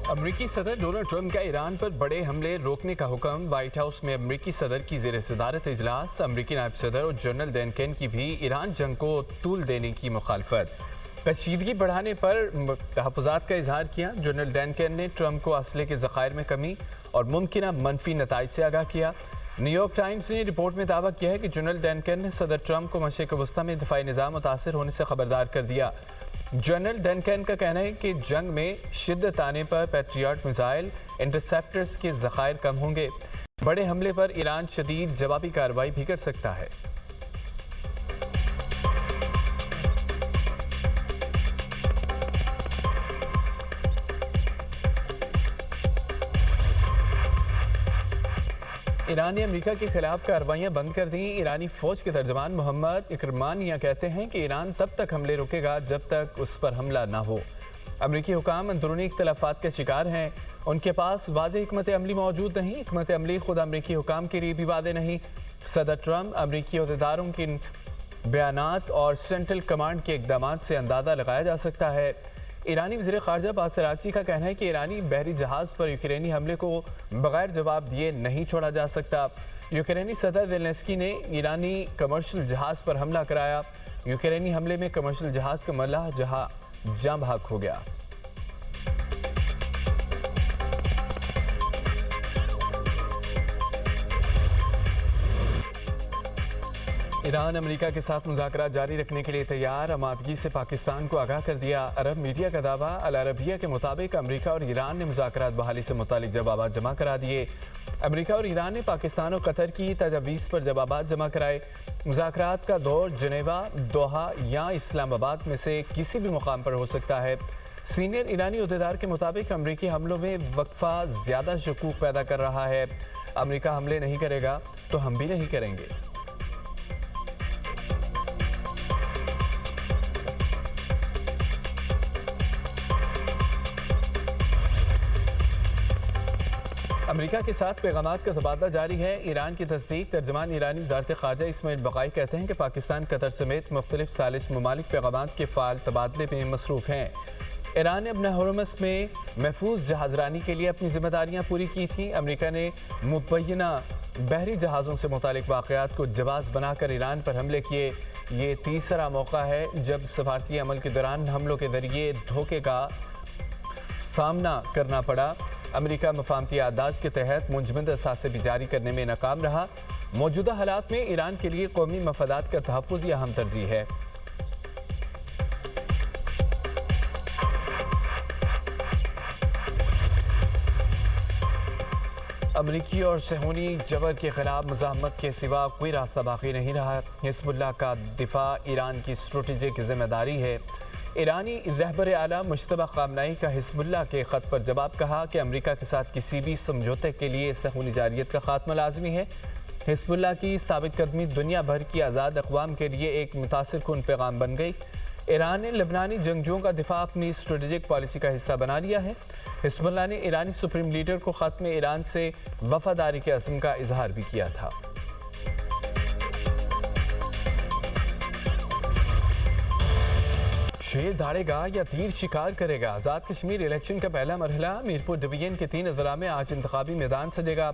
अमरीकी सदर Donald Trump का ईरान पर बड़े हमले रोकने का हुक्म। व्हाइट हाउस में अमरीकी सदर की जेर सदारत इजलास। अमरीकी नायब सदर और जनरल डैन केन की भी ईरान जंग को तूल देने की मुखालफत। कशीदगी बढ़ाने पर तहफ़्फ़ुज़ात का इजहार किया। जनरल डैन केन ने ट्रंप को असले के ज़खायर में कमी और मुमकिन मनफी नताइज से आगाह किया। न्यूयॉर्क टाइम्स ने रिपोर्ट में दावा किया है कि जनरल डैन केन ने सदर ट्रंप को मशरिक़ वस्ता में दिफाई निज़ाम मुतासर होने से खबरदार कर दिया। जनरल डैन केन का कहना है कि जंग में शिद्दत आने पर पैट्रियट मिसाइल इंटरसेप्टर्स के ज़खायर कम होंगे। बड़े हमले पर ईरान शदीद जवाबी कार्रवाई भी कर सकता है। ईरान ने अमेरिका के खिलाफ कार्रवाइयां बंद कर दी। ईरानी फौज के तर्जमान मोहम्मद इकरमानिया कहते हैं कि ईरान तब तक हमले रोकेगा जब तक उस पर हमला न हो। अमेरिकी हुकाम अंदरूनी इख्तलाफात के शिकार हैं। उनके पास वाज़ेह हिकमत अमली मौजूद नहीं। हिकमत अमली खुद अमेरिकी हुकाम के लिए भी वादे नहीं। सदर ट्रंप अमेरिकी अहदेदारों के बयानात और सेंट्रल कमांड के इकदाम से अंदाज़ा लगाया जा सकता है। ईरानी वज़ीर ख़ारजा अब्बास अराग़ची का कहना है कि ईरानी बहरी जहाज़ पर यूक्रेनी हमले को बगैर जवाब दिए नहीं छोड़ा जा सकता। यूक्रेनी सदर ज़ेलेंस्की ने ईरानी कमर्शियल जहाज़ पर हमला कराया। यूक्रेनी हमले में कमर्शियल जहाज़ का मल्लाह जाँ बहक हो गया। ईरान अमेरिका के साथ मुज़ाकरात जारी रखने के लिए तैयार। आमादगी से पाकिस्तान को आगाह कर दिया। अरब मीडिया का दावा। अल अरबिया के मुताबिक अमेरिका और ईरान ने मुज़ाकरात बहाली से मुतालिक जवाब जमा करा दिए। अमेरिका और ईरान ने पाकिस्तान और कतर की तजवीज़ पर जवाब जमा कराए। मुज़ाकरात का दौर जनेवा, दोहा या इस्लामाबाद में से किसी भी मुकाम पर हो सकता है। सीनियर ईरानी अहदेदार के मुताबिक अमेरिकी हमलों में वक्फा ज़्यादा शकूक पैदा कर रहा है। अमेरिका हमले नहीं करेगा तो हम भी नहीं करेंगे। अमेरिका के साथ पैगामात का तबादला जारी है। ईरान की तस्दीक। तर्जमान ईरानी वज़ारत ख़ारजा इस्माइल बक़ाई कहते हैं कि पाकिस्तान, कतर समेत मुख्तलिफ सालिस ममालिक पैगामात के फ़ाल तबादले में मसरूफ़ हैं। ईरान ने अपना हरमस में महफूज जहाज़रानी के लिए अपनी जिम्मेदारियाँ पूरी की थी। अमेरिका ने मुबैना बहरी जहाज़ों से मुतालिक वाक़यात को जवाज़ बनाकर ईरान पर हमले किए। ये तीसरा मौका है जब सफारती अमल के दौरान हमलों के ज़रिए धोखे का सामना करना पड़ा। अमेरिका मफाहमती आदाज के तहत मुंजमद असासे भी जारी करने में नाकाम रहा। मौजूदा हालात में ईरान के लिए कौमी मफादात का तहफ़्फ़ुज़ ही अहम तरजीह है। अमरीकी और सहूनी जबर के खिलाफ मुज़ाहमत के सिवा कोई रास्ता बाकी नहीं रहा। हिज़्बुल्लाह का दिफा ईरान की स्ट्रेटेजिक जिम्मेदारी है। ईरानी रहबर आला मुश्तबा ख़ामनेई का हिज़्बुल्लाह के ख़त पर जवाब कहा कि अमेरिका के साथ किसी भी समझौते के लिए सहूनी जारियत का खात्मा लाजमी है। हिज़्बुल्लाह की साबित कदमी दुनिया भर की आज़ाद अक़वाम के लिए एक मुतासिर कुन पैगाम बन गई। ईरान ने लबनानी जंगजुओं का दिफा अपनी स्ट्रेटेजिक पॉलिसी का हिस्सा बना लिया है। हिज़्बुल्लाह ने ईरानी सुप्रीम लीडर को ख़त में ईरान से वफ़ादारी के अज़्म का इजहार भी किया था। शेर धाड़ेगा या तीर शिकार करेगा। आज़ाद कश्मीर इलेक्शन का पहला मरहला मीरपुर डिवीजन के 3 अजला में आज इंतखाबी मैदान सजेगा।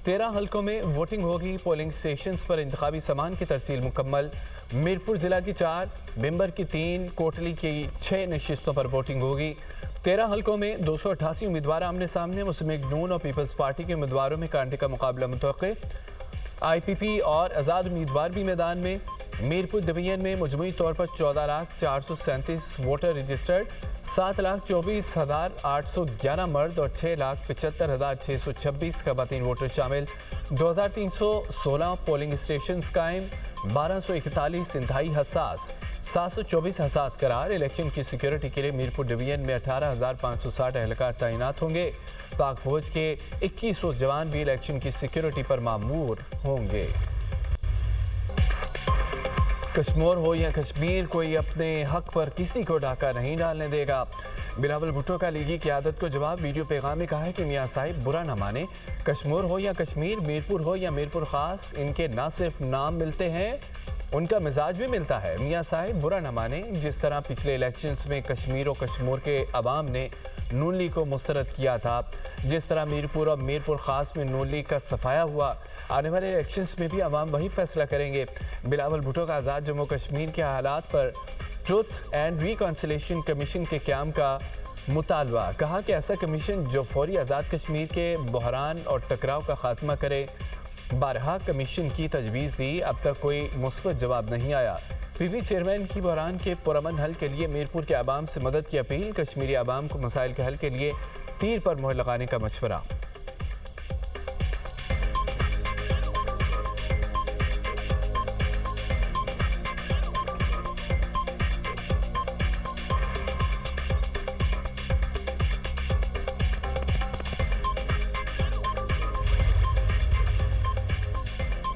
13 हल्कों में वोटिंग होगी। पोलिंग स्टेशंस पर इंतखाबी सामान की तरसील मुकम्मल। मीरपुर जिला की 4, बिम्बर की 3, कोटली की 6 नशिस्तों पर वोटिंग होगी। 13 हल्कों में 288 उम्मीदवार आमने सामने। मुस्लिम लीग नून और पीपल्स पार्टी के उम्मीदवारों में कांटे का मुकाबला मुतवक्के। IPP और आज़ाद उम्मीदवार भी मैदान में। मीरपुर डिवीजन में मजमूई तौर पर 14,437 वोटर रजिस्टर्ड। 7,24,811 मर्द और 6,75,626 ख़वातीन वोटर शामिल। 2,316 पोलिंग स्टेशन कायम। 1,241 इंतहाई हसास, 724 हसास करार। इलेक्शन की सिक्योरिटी के लिए मीरपुर डिवीजन में 18,560 एहलकार तैनात होंगे। पाक फौज के 2100 जवान भी इलेक्शन की सिक्योरिटी पर मामूर होंगे। कश्मीर हो या कश्मीर, कोई अपने हक पर किसी को डाका नहीं डालने देगा। बिलावल भुट्टो का लीगी क़यादत को जवाब। वीडियो पैगाम में कहा है कि मियाँ साहिब बुरा ना माने। कश्मीर हो या कश्मीर, मीरपुर हो या मीरपुर ख़ास, इनके ना सिर्फ नाम मिलते हैं उनका मिजाज भी मिलता है। मियाँ साहिब बुरा न माने, जिस तरह पिछले इलेक्शंस में कश्मीर और कश्मीर के अवाम ने नून लीग को मुस्तरद किया था, जिस तरह मीरपुर और मीरपुर खास में नून लीग का सफाया हुआ, आने वाले इलेक्शंस में भी अवाम वही फैसला करेंगे। बिलावल भुट्टो का आज़ाद जम्मू कश्मीर के हालात पर ट्रुथ एंड रिकॉन्सिलेशन कमीशन के क़याम का मुतालबा। कहा कि ऐसा कमीशन जो फौरी आज़ाद कश्मीर के बहरान और टकराव का खात्मा करे। बारहा कमीशन की तजवीज़ दी, अब तक कोई मुस्बत जवाब नहीं आया। पीपी चेयरमैन की बहरान के पुरअमन हल के लिए मीरपुर के अवाम से मदद की अपील। कश्मीरी अवाम को मसाइल के हल के लिए तीर पर मोहर लगाने का मशवरा।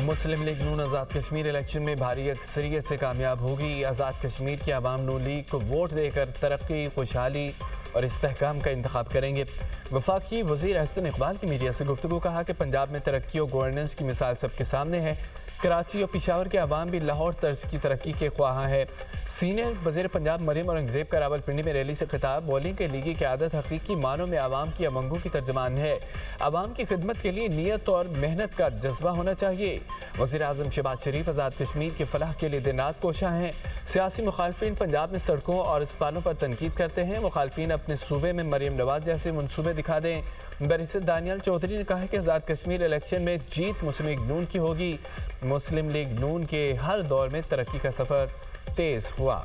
मुस्लिम लीग नून आज़ाद कश्मीर इलेक्शन में भारी अक्सरियत से कामयाब होगी। आज़ाद कश्मीर के अवाम नून लीग को वोट देकर तरक्की, खुशहाली और इस्तेहकाम का इंतखाब करेंगे। वफाकी वज़ीर अहसन इकबाल की मीडिया से गुफ्तगू। कहा कि पंजाब में तरक्की और गवर्नेंस की मिसाल सबके सामने है। कराची और पिशावर के अवाम भी लाहौर तर्ज की तरक्की के ख्वाह है। सीनियर वज़ीर पंजाब मरियम औरंगज़ेब का रावलपिंडी में रैली से खिताब। बोली कि लीगी क़यादत हकीकी मानों में आवाम की अमंगों की तर्जमान है। आवाम की खिदमत के लिए नीयत और मेहनत का जज्बा होना चाहिए। वज़ीर आज़म शहबाज शरीफ आज़ाद कश्मीर की फलाह के लिए दिन रात कोशा हैं। सियासी मुखालफिन पंजाब में सड़कों और अस्पतालों पर तनकीद करते हैं। मुखालफिन अपने सूबे में मरियम नवाज जैसे मनसूबे दिखा दें। बैरिस्टर दानियल चौधरी ने कहा कि आज़ाद कश्मीर इलेक्शन में जीत मुस्लिम लीग नून की होगी। मुस्लिम लीग नून के हर दौर में तरक्की का सफ़र तेज़ हुआ।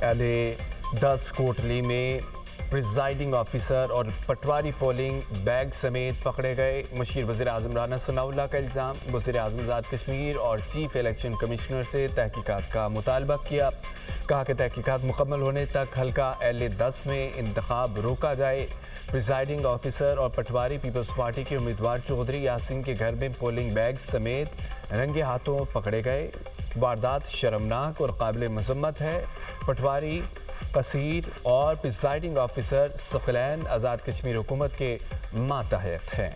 LA-10 कोटली में प्रिजाइडिंग ऑफिसर और पटवारी पोलिंग बैग समेत पकड़े गए। मुशीर वज़ीर आज़म राना सनाउल्लाह का इल्ज़ाम। वज़ीर आज़म आज़ाद कश्मीर और चीफ इलेक्शन कमिश्नर से तहकीकात का मुतालबा किया। कहा कि तहकीकात मुकम्मल होने तक हल्का LA-10 में इंतखाब रोका जाए। प्रिजाइडिंग ऑफिसर और पटवारी पीपल्स पार्टी के उम्मीदवार चौधरी यासीन के घर में पोलिंग बैग समेत रंगे हाथों पकड़े गए। वारदात शर्मनाक और काबिल मजम्मत है। पटवारी, कसीर और प्रिजाइडिंग ऑफिसर सकलैन आज़ाद कश्मीर हुकूमत के मातहत हैं।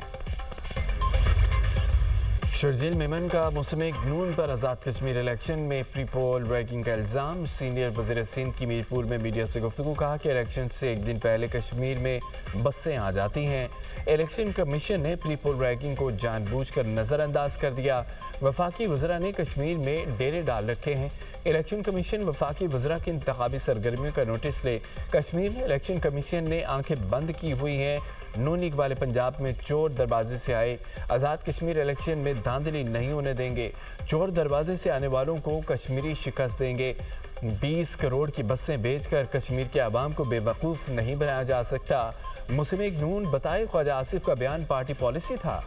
शर्जील मेमन का मुस्लिम लीग नून पर आज़ाद कश्मीर इलेक्शन में प्री पोल रैगिंग का इल्ज़ाम। सीनियर वज़ीर सिंध की मीरपुर में मीडिया से गुफ्तगू। कहा कि इलेक्शन से एक दिन पहले कश्मीर में बसें आ जाती हैं। इलेक्शन कमीशन ने प्री पोल रैगिंग को जानबूझकर नज़रअंदाज कर दिया। वफाकी वज़रा ने कश्मीर में डेरे डाल रखे हैं। इलेक्शन कमीशन वफाकी वज़रा की इंतखाबी सरगर्मियों का नोटिस ले। कश्मीर में इलेक्शन कमीशन ने आंखें बंद की हुई हैं। नून लीग वाले पंजाब में चोर दरवाजे से आए। आज़ाद कश्मीर इलेक्शन में धांधली नहीं होने देंगे। चोर दरवाजे से आने वालों को कश्मीरी शिकस्त देंगे। 20 करोड़ की बसें बेचकर कश्मीर के अवाम को बेवकूफ़ नहीं बनाया जा सकता। मुस्लिम लीग नून बताए ख्वाजा आसिफ का बयान पार्टी पॉलिसी था।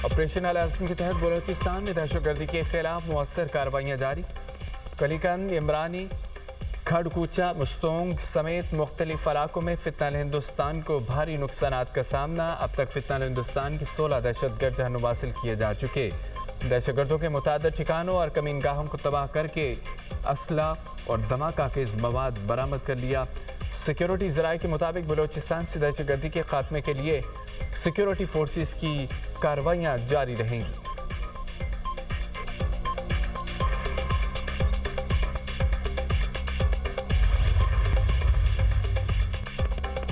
ऑपरेशन अल आज़म के तहत बलोचिस्तान में दहशतगर्दी के खिलाफ मुअस्सर कार्रवाइयाँ जारी। कलीकंद, इमरानी, खड़कूचा, मुस्तोंग समेत मुख्तलिफ इलाकों में फितनल हिंदुस्तान को भारी नुकसानात का सामना। अब तक फितनल हिंदुस्तान के 16 दहशतगर्द जहनुम हासिल किए जा चुके। दहशतगर्दों के मुतादिद ठिकानों और कमीनगाहों को तबाह करके असला और धमाका के मवाद बरामद कर लिया। सिक्योरिटी ज़राए के मुताबिक बलोचिस्तान से दहशतगर्दी के खात्मे के लिए सिक्योरिटी फोर्सेस की कार्रवाइयाँ जारी रहेंगी।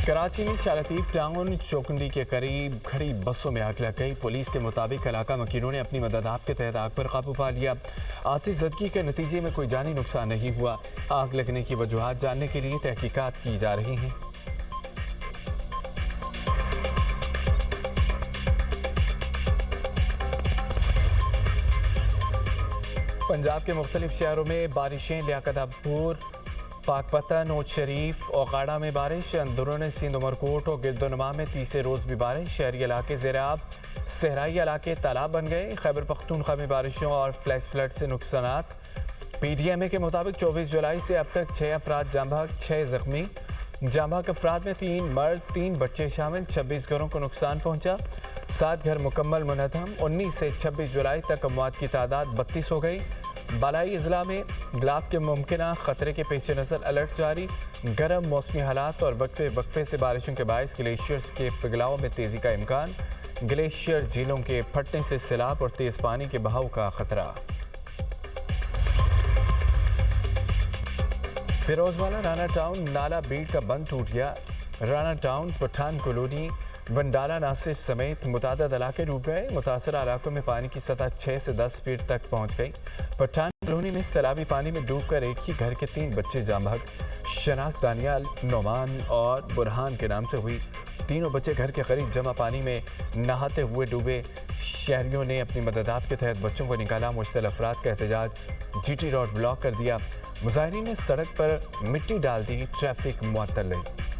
कराची में शालतीफ टाउन चौकुंडी के करीब खड़ी बसों में आग लग गई। पुलिस के मुताबिक इलाका मकीनों ने अपनी मदद आप के तहत आग पर काबू पा लिया। आतिशज़दगी के नतीजे में कोई जानी नुकसान नहीं हुआ। आग लगने की वजूहात जानने के लिए तहकीकात की जा रही हैं। पंजाब के मुख्तलिफ शहरों में बारिशें। लियाकतपुर पाकपतन, नोट शरीफ और गाड़ा में बारिश। अंदरून सिंध, उमरकोट और गिरदोनमा में तीसरे रोज़ भी बारिश। शहरी इलाके ज़ेर-आब, सहराई इलाके तालाब बन गए। खैबर पख्तूनख्वा में बारिशों और फ्लैश फ्लड से नुकसानात। PDMA के मुताबिक 24 जुलाई से अब तक 6 अफराद जाँ बहक, 6 जख्मी। जाँ बहक अफराद में 3 मर्द, 3 बच्चे शामिल। 26 घरों को नुकसान पहुँचा, 7 घर मुकम्मल मुनहदम। 19 से 26 जुलाई तक अमवात की तादाद 32 हो गई। बालाई अजला में गिलाफ के मुमकिन खतरे के पेश नज़र अलर्ट जारी। गर्म मौसमी हालात और वक्फे वक्फे से बारिशों के बायस ग्लेशियर्स के पिघलाव में तेज़ी का इम्कान। ग्लेशियर झीलों के फटने से सैलाब और तेज़ पानी के बहाव का खतरा। फिरोजवाला राना टाउन नाला बीट का बंद टूट गया। राना टाउन, पठान कॉलोनी, वंडाला नासिर समेत मुतादद इलाके डूब गए। मुतासर इलाकों में पानी की सतह 6 से 10 फीट तक पहुंच गई। पठान कॉलोनी में सैलाबी पानी में डूबकर एक ही घर के 3 बच्चे जाँ बहक। शनाख्त दानियाल, नोमान और बुरहान के नाम से हुई। तीनों बच्चे घर के करीब जमा पानी में नहाते हुए डूबे। शहरियों ने अपनी मददात के तहत बच्चों को निकाला। मुश्तल अफराद का एहतजाज, GT रोड ब्लॉक कर दिया। मुजाहिरीन ने सड़क पर मिट्टी डाल दी, ट्रैफिक मुअत्तल रही।